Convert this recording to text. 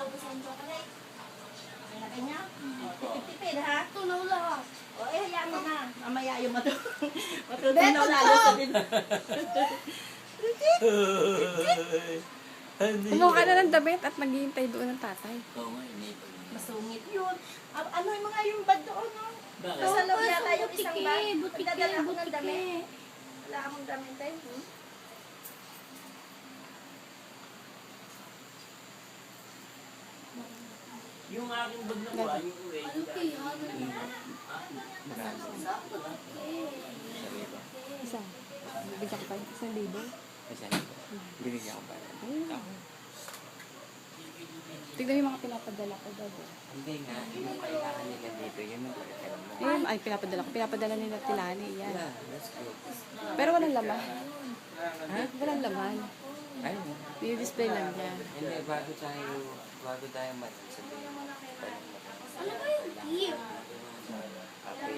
ubos ang chocolate. Ilagay niya. Tipid-tipid ha. Tunaw lang. O, hayaan mo na. Mamaya yung matutunaw lalo sa din. Kumuha ka na ng damit at maghihintay doon ng tatay. Oo nga, hindi. Masungit yun. Ano yung mga yung bad doon, no? Bakit? Sa loob yata yung isang bag. Butike, Pagdadala ako ng damit. Wala akong damit tayo. Yung aking bag na kuha, yung uwi. Isa. Bigyan ko pa. 1,000. Kasi binigyan ko pa. Tignan mo yung mga pinapadala ko daw. Hindi nga, yung kailangan nila dito, yun ang kailangan mo. Ay, pinapadala ko. Pinapadala nila Tilani. Yan. Yeah, that's good. Pero walang laman. Ha? Walang laman. Ay, I-display lang niya. hindi, bago tayo sabihin mo. Ano ba yung gift? Happy